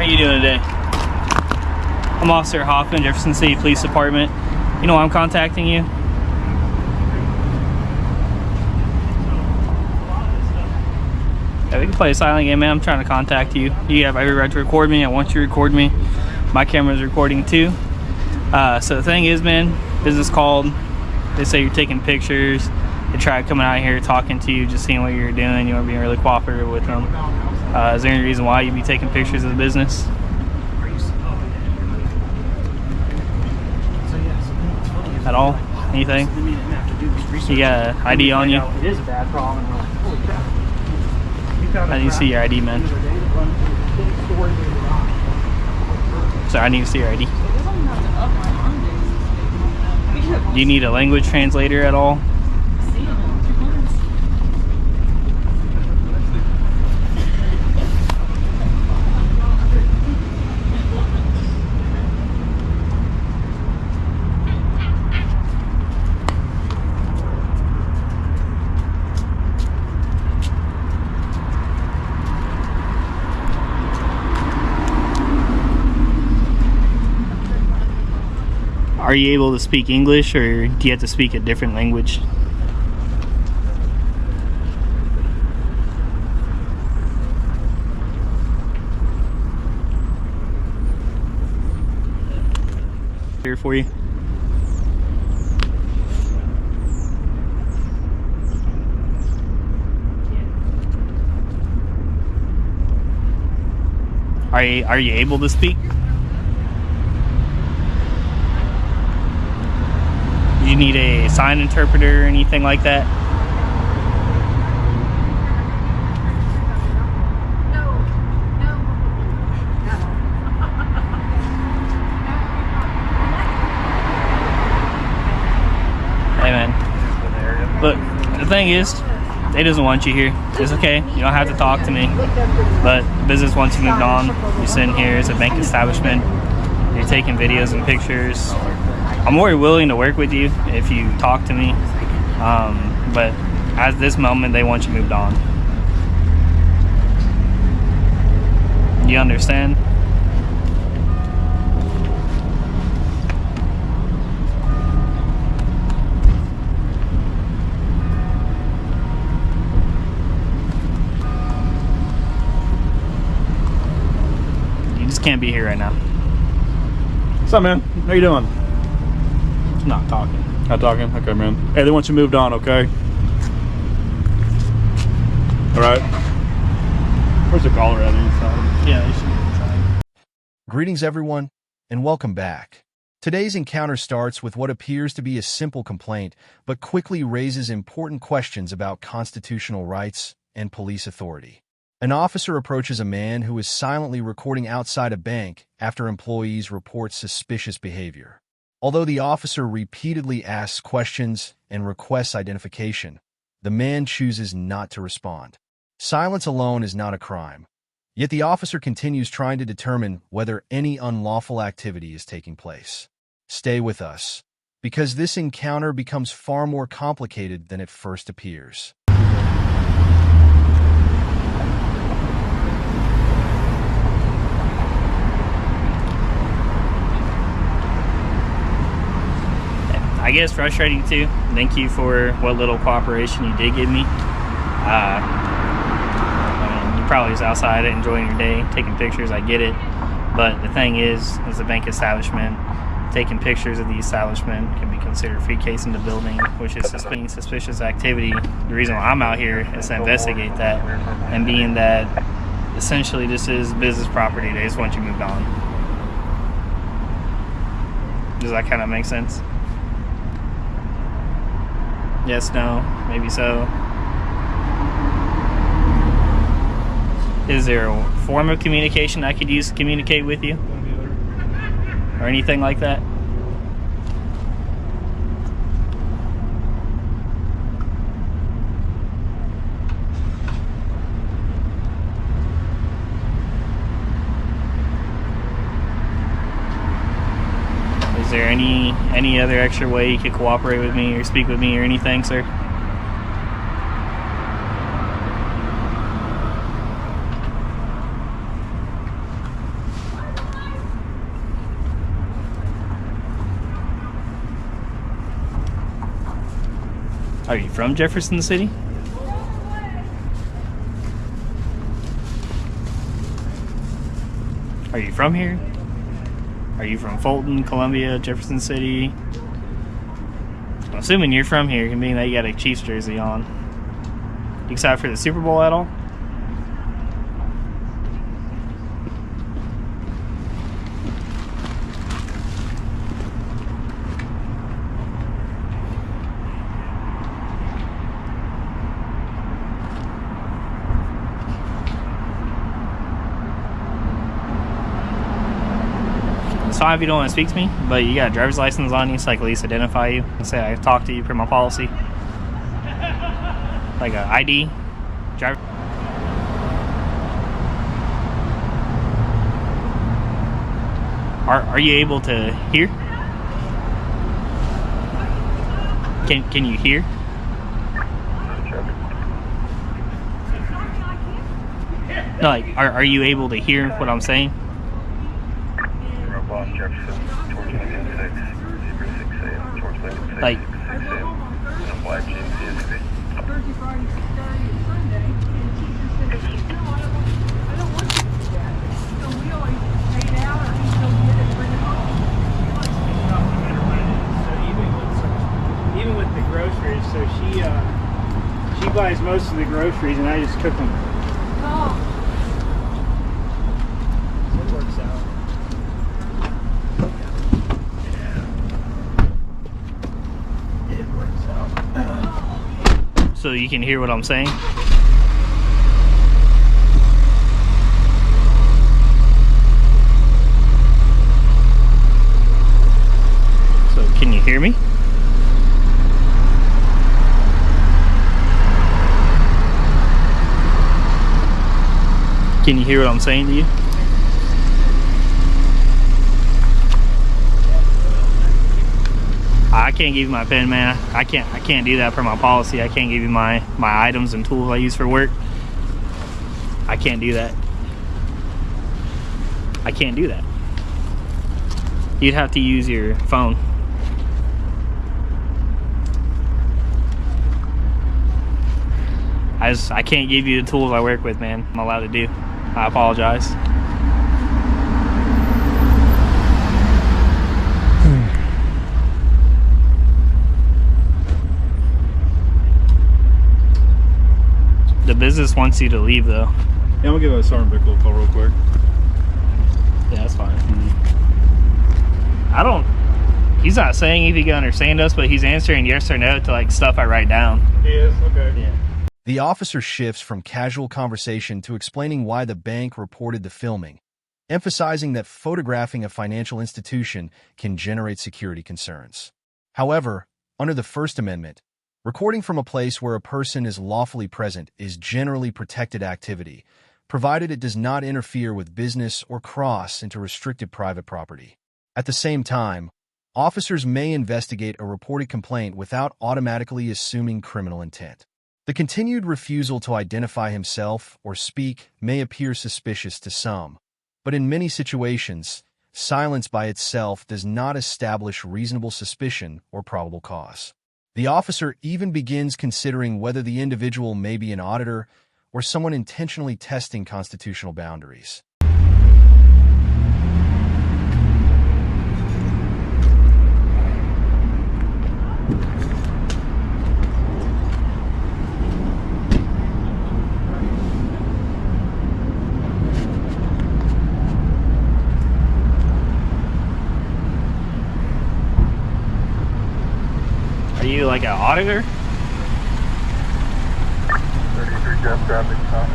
you doing today? I'm Officer Hoffman, Jefferson City Police Department. You know why I'm contacting you? Yeah, we can play a silent game, man. I'm trying to contact you. You have every right to record me. I want you to record me. My camera's recording too. So the thing is, man, business called. They say you're taking pictures. They tried coming out here talking to you, just seeing what you're doing. You want to be really cooperative with them. Is there any reason why you'd be taking pictures of the business? At all? Anything? You got an ID on you? It is a bad problem. I need to see your ID, man. Sorry, I need to see your ID. Do you need a language translator at all? Are you able to speak English, or do you have to speak a different language? Here for you. Are you able to speak? You need a sign interpreter or anything like that? Hey man, look, the thing is, they doesn't want you here. It's okay, you don't have to talk to me, but business wants you moved on. You're sitting here, it's a bank establishment, you're taking videos and pictures. I'm more willing to work with you if you talk to me, but at this moment they want you moved on. You understand? You just can't be here right now. What's up, man? How you doing? Not talking. Not talking? Okay, man. Hey, they want you moved on, okay? Alright. Where's the caller at inside? Yeah, you should be inside. Greetings, everyone, and welcome back. Today's encounter starts with what appears to be a simple complaint, but quickly raises important questions about constitutional rights and police authority. An officer approaches a man who is silently recording outside a bank after employees report suspicious behavior. Although the officer repeatedly asks questions and requests identification, the man chooses not to respond. Silence alone is not a crime. Yet the officer continues trying to determine whether any unlawful activity is taking place. Stay with us, because this encounter becomes far more complicated than it first appears. I guess frustrating too. Thank you for what little cooperation you did give me. I mean, you probably was outside enjoying your day, taking pictures, I get it. But the thing is, as a bank establishment, taking pictures of the establishment can be considered free case in the building, which is suspicious activity. The reason why I'm out here is to investigate that, and being that essentially this is business property, they just want you moved on. Does that kind of make sense? Yes, no, maybe so. Is there a form of communication I could use to communicate with you? Or anything like that? Is there any other extra way you could cooperate with me or speak with me or anything, sir? Are you from Jefferson City? Are you from here? Are you from Fulton, Columbia, Jefferson City? I'm assuming you're from here, being that you got a Chiefs jersey on. You excited for the Super Bowl at all? It's fine if you don't want to speak to me, but you got a driver's license on you so I can at least identify you and say I talked to you per my policy. Like a ID. Driver. Are you able to hear? Can you hear? No, like, are you able to hear what I'm saying? Like, even with the groceries, so she buys most of the groceries and I just cook them. So it works out. so you can hear what I'm saying? So can you hear me? Can you hear what I'm saying to you? I can't give you my pen, man. I can't do that per my policy. I can't give you my items and tools I use for work. I can't do that. I can't do that. You'd have to use your phone. I can't give you the tools I work with, man. I'm allowed to do. I apologize. The business wants you to leave, though. Yeah, I'm gonna give a Sergeant Bickle a call real quick. Yeah, that's fine. I don't. He's not saying if he can understand us, but he's answering yes or no to like stuff I write down. He is? Okay. Yeah. The officer shifts from casual conversation to explaining why the bank reported the filming, emphasizing that photographing a financial institution can generate security concerns. However, under the First Amendment, recording from a place where a person is lawfully present is generally protected activity, provided it does not interfere with business or cross into restricted private property. At the same time, officers may investigate a reported complaint without automatically assuming criminal intent. The continued refusal to identify himself or speak may appear suspicious to some, but in many situations, silence by itself does not establish reasonable suspicion or probable cause. The officer even begins considering whether the individual may be an auditor or someone intentionally testing constitutional boundaries. Are you like an auditor? 33 Jeff traffic stop.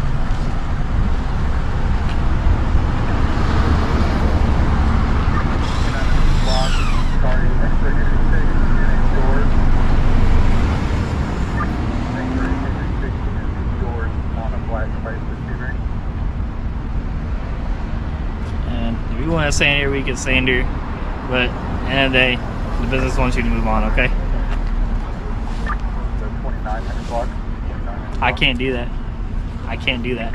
And if you want to stay in here, we can stay in here. But at the end of the day, the business wants you to move on, okay? 29 block. I can't do that. I can't do that.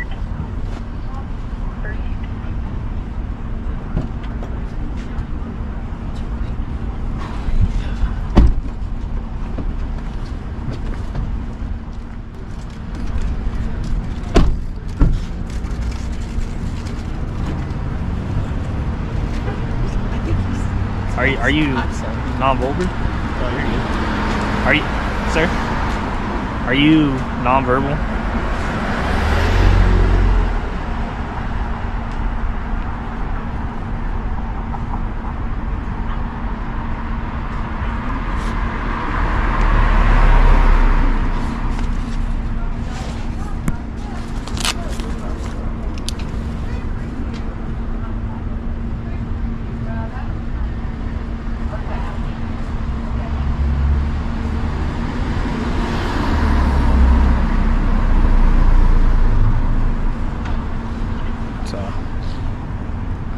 Are you non-verbal? Oh, you're good. Are you, sir? Are you non-verbal?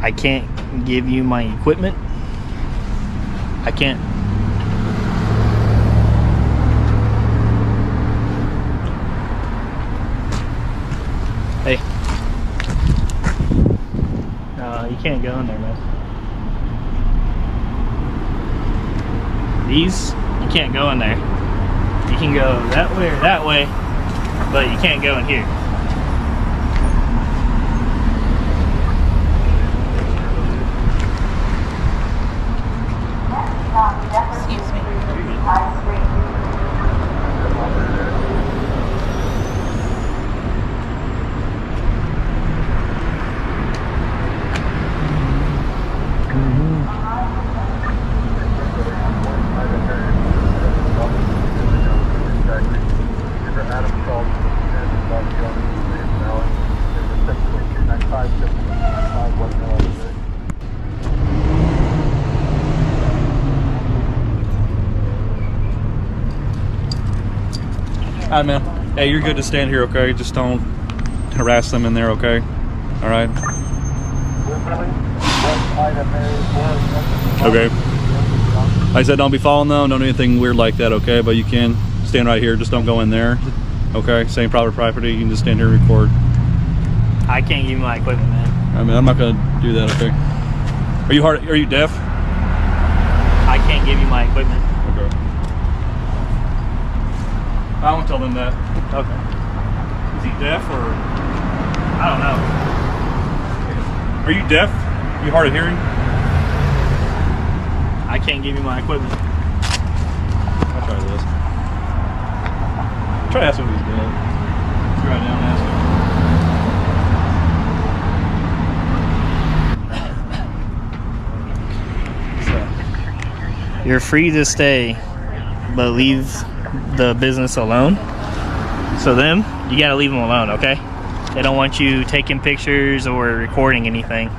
I can't give you my equipment. I can't. Hey. No, you can't go in there, man. These, you can't go in there. You can go that way or that way, but you can't go in here. Excuse me. All right, man. Hey, you're good to stand here, okay? Just don't harass them in there, okay? All right. Okay. Like I said, don't be following them. Don't do anything weird like that, okay? But you can stand right here. Just don't go in there, okay? Same private property. You can just stand here and record. I can't give you my equipment, man. I mean, I'm not gonna do that, okay? Are you hard? Are you deaf? I can't give you my equipment. Okay. I won't tell them that. Okay. Is he deaf or? I don't know. Are you deaf? Are you hard of hearing? I can't give you my equipment. I'll try this. Try to ask him if he's dead. Let's write down and ask him. You're free to stay, but leave the business alone. So them, you gotta leave them alone, okay? They don't want you taking pictures or recording anything.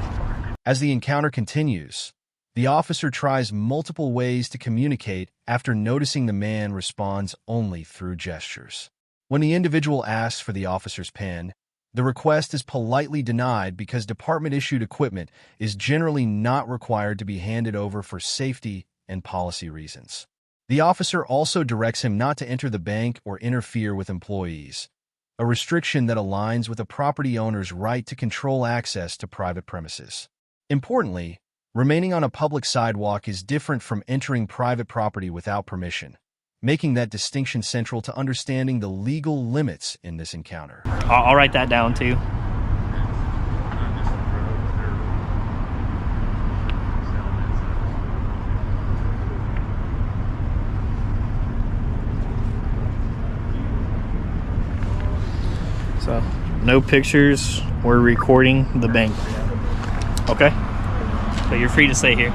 As the encounter continues, the officer tries multiple ways to communicate after noticing the man responds only through gestures. When the individual asks for the officer's pen, the request is politely denied because department-issued equipment is generally not required to be handed over for safety and policy reasons. The officer also directs him not to enter the bank or interfere with employees, a restriction that aligns with a property owner's right to control access to private premises. Importantly, remaining on a public sidewalk is different from entering private property without permission, making that distinction central to understanding the legal limits in this encounter. I'll write that down too. So, no pictures or recording the bank. Okay? So you're free to stay here.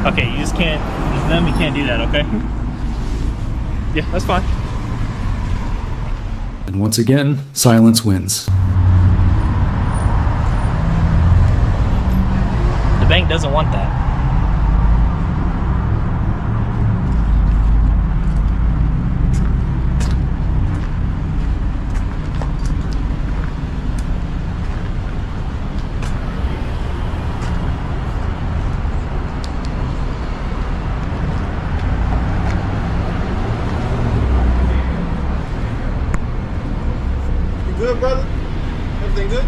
Okay, you just can't, them, you can't do that, okay? Yeah, that's fine. And once again, silence wins. The bank doesn't want that. Good, brother? Everything good?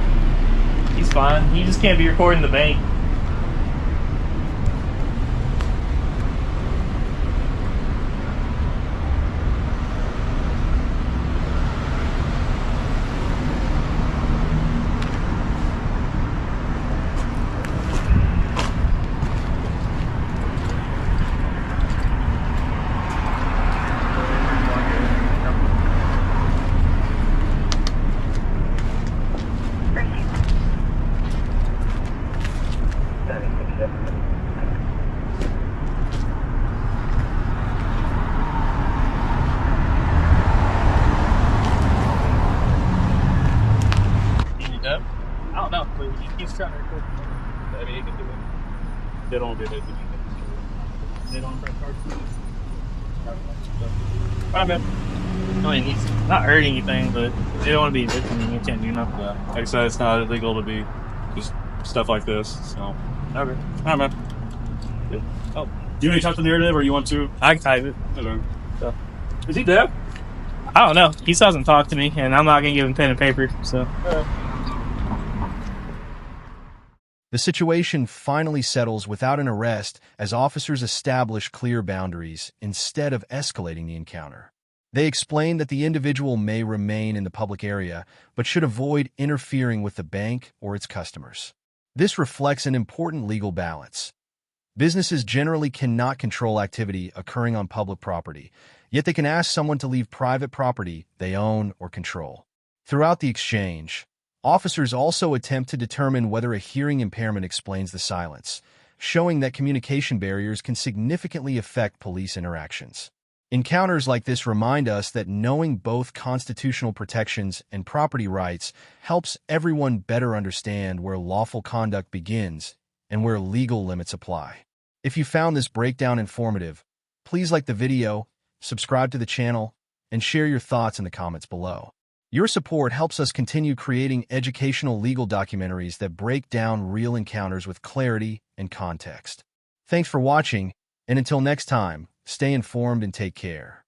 He's fine. He just can't be recording the bank. I don't know, but he keeps trying to record. I mean, he can do it. They don't do it. They don't press hard. I mean, he's not hurt anything, but they don't want to be victim. You can't do nothing. Yeah. Like I said, it's not illegal to be just stuff like this. So. Okay. All right, man. Yeah. Oh, Do you want to type the narrative, or you want to? I can type it. Okay. So. Is he deaf? I don't know. He still hasn't talked to me, and I'm not gonna give him pen and paper. So. The situation finally settles without an arrest as officers establish clear boundaries instead of escalating the encounter. They explain that the individual may remain in the public area, but should avoid interfering with the bank or its customers. This reflects an important legal balance. Businesses generally cannot control activity occurring on public property, yet they can ask someone to leave private property they own or control. Throughout the exchange, officers also attempt to determine whether a hearing impairment explains the silence, showing that communication barriers can significantly affect police interactions. Encounters like this remind us that knowing both constitutional protections and property rights helps everyone better understand where lawful conduct begins and where legal limits apply. If you found this breakdown informative, please like the video, subscribe to the channel, and share your thoughts in the comments below. Your support helps us continue creating educational legal documentaries that break down real encounters with clarity and context. Thanks for watching, and until next time, stay informed and take care.